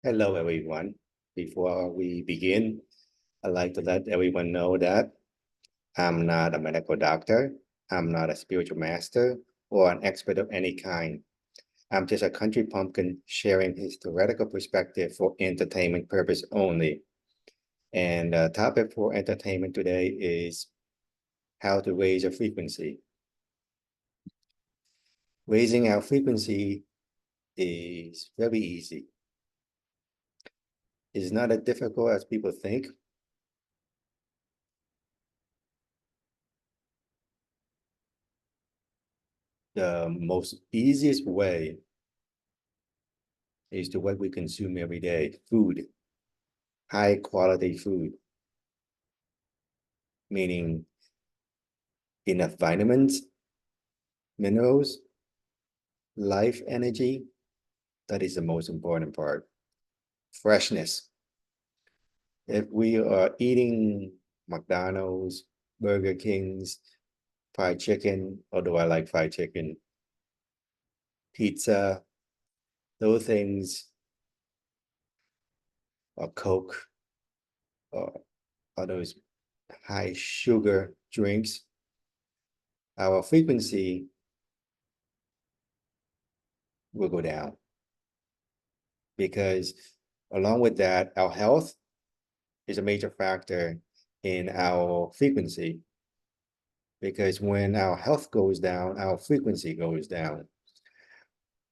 Hello, everyone. Before we begin, I'd like to let everyone know that I'm not a medical doctor. I'm not a spiritual master or an expert of any kind. I'm just a country pumpkin sharing his theoretical perspective for entertainment purpose only. And the topic for entertainment today is how to raise a frequency. Raising our frequency is very easy. It's not as difficult as people think. The most easiest way is to what we consume every day, food, high quality food, meaning enough vitamins, minerals, life energy. That is the most important part. Freshness. If we are eating McDonald's, Burger King's, fried chicken, although I like fried chicken, pizza, those things, or Coke, or those high sugar drinks, our frequency will go down. Because along with that, our health is a major factor in our frequency. Because when our health goes down, our frequency goes down.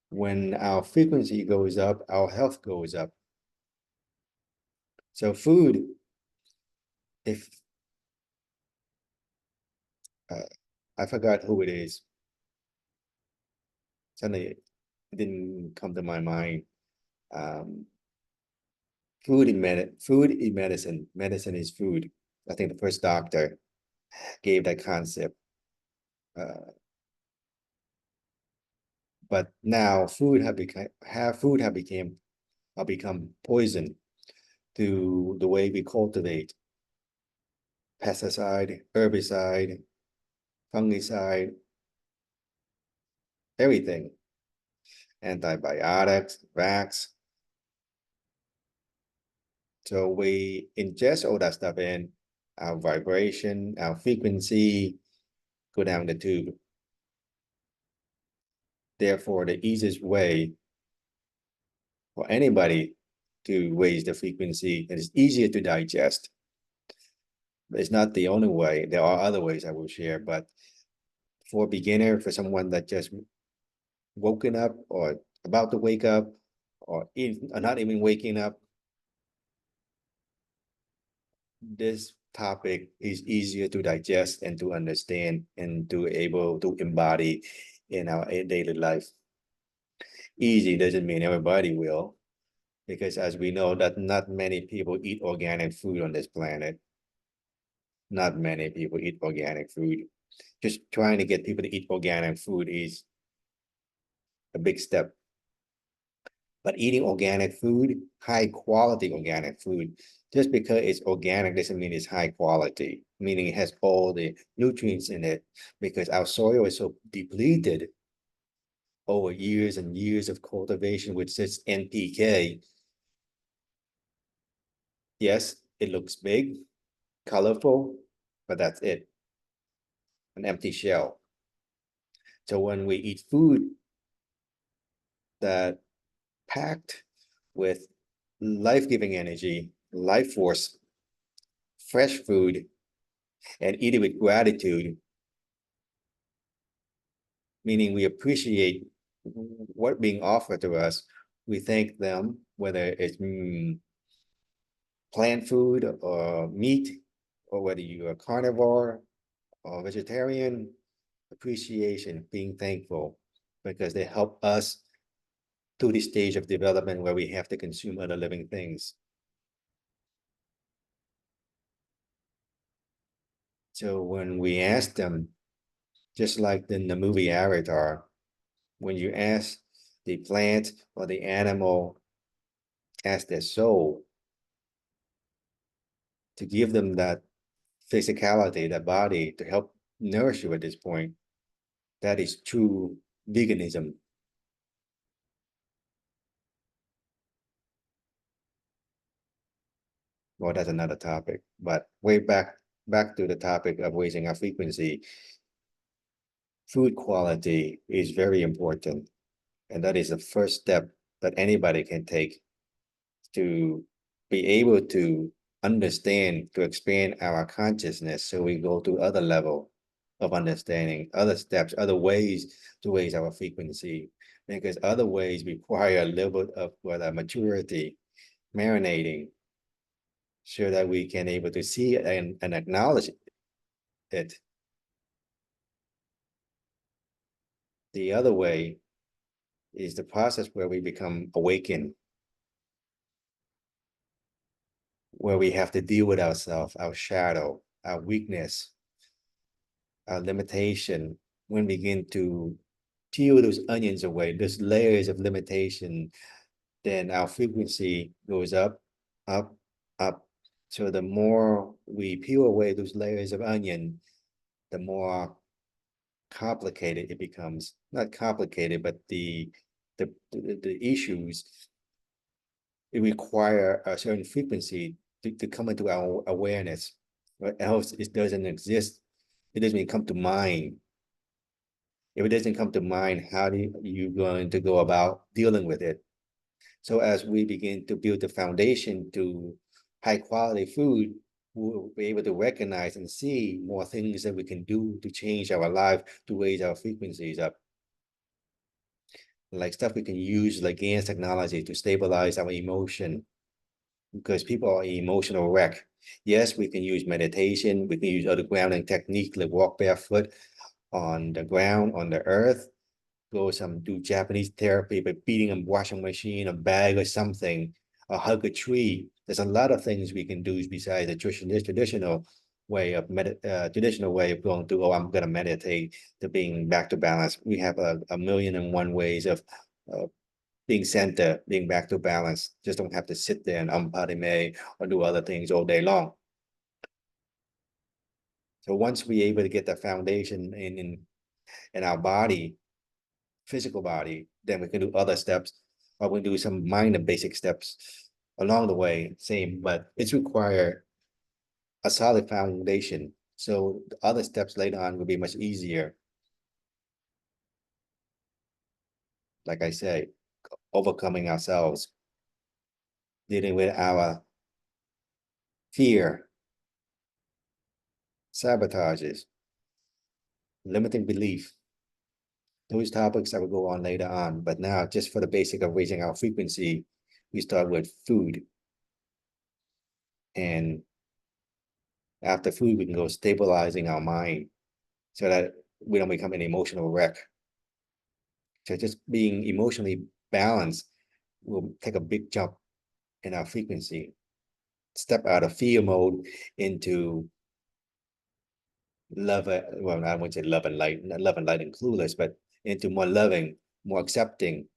When our frequency goes up, our health goes up. So food, if I forgot who it is, suddenly it didn't come to my mind. Food in medicine. Medicine is food. I think the first doctor gave that concept. But now food have become poison to the way we cultivate pesticide, herbicide, fungicide, everything, antibiotics, vax. So we ingest all that stuff in, our vibration, our frequency go down the tube. Therefore, the easiest way for anybody to raise the frequency, and it's easier to digest. But it's not the only way. There are other ways I will share, but for a beginner, for someone that just woken up or about to wake up or not even waking up, this topic is easier to digest and to understand and to able to embody in our daily life. Easy doesn't mean everybody will, because as we know that not many people eat organic food on this planet. Not many people eat organic food. Just trying to get people to eat organic food is a big step. But eating organic food, high quality organic food, just because it's organic doesn't mean it's high quality, meaning it has all the nutrients in it, because our soil is so depleted over years and years of cultivation with such NPK. Yes, it looks big, colorful, but that's it, an empty shell. So when we eat food that packed with life-giving energy, life force, fresh food, and eat it with gratitude, meaning we appreciate what being offered to us. We thank them, whether it's plant food or meat, or whether you're a carnivore or vegetarian, appreciation, being thankful, because they help us to the stage of development where we have to consume other living things. So when we ask them, just like in the movie Avatar, when you ask the plant or the animal, ask their soul to give them that physicality, that body to help nourish you at this point, that is true veganism. Well, that's another topic, but way back to the topic of raising our frequency. Food quality is very important, and that is the first step that anybody can take to be able to understand, to expand our consciousness, so we go to other level of understanding, other steps, other ways to raise our frequency, because other ways require a little bit of maturity, marinating, so that we can able to see it and acknowledge it. The other way is the process where we become awakened, where we have to deal with ourselves, our shadow, our weakness, our limitation. When we begin to peel those onions away, those layers of limitation, then our frequency goes up, up, up. So the more we peel away those layers of onion, the more complicated it becomes. Not complicated, but the issues, it require a certain frequency to come into our awareness, or else it doesn't exist. It doesn't even come to mind. If it doesn't come to mind, how do you going to go about dealing with it? So as we begin to build the foundation to high quality food, we'll be able to recognize and see more things that we can do to change our life, to raise our frequencies up. Like stuff we can use, like advanced technology, to stabilize our emotion, because people are emotional wreck. Yes, we can use meditation, we can use other grounding technique, like walk barefoot on the ground, on the earth, go do Japanese therapy by beating a washing machine, a bag or something, or hug a tree. There's a lot of things we can do besides the traditional way of going to, oh, I'm gonna meditate, to being back to balance. We have a million and one ways of being centered, being back to balance. Just don't have to sit there and padme or do other things all day long. So once we're able to get the foundation in our body, physical body, then we can do other steps, or we do some minor basic steps along the way, same, but it's require a solid foundation. So the other steps later on will be much easier. Like I say, overcoming ourselves, dealing with our fear, sabotages, limiting belief. Those topics I will go on later on, but now just for the basic of raising our frequency, we start with food. And after food, we can go stabilizing our mind so that we don't become an emotional wreck. So just being emotionally balanced will take a big jump in our frequency. Step out of fear mode into love. Well, I won't say love and light, not love and light and clueless, but into more loving, more accepting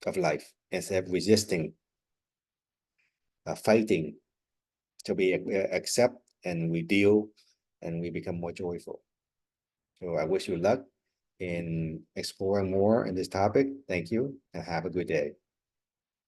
of life, instead of resisting, fighting. So we accept and we deal, and we become more joyful. So I wish you luck in exploring more in this topic. Thank you and have a good day.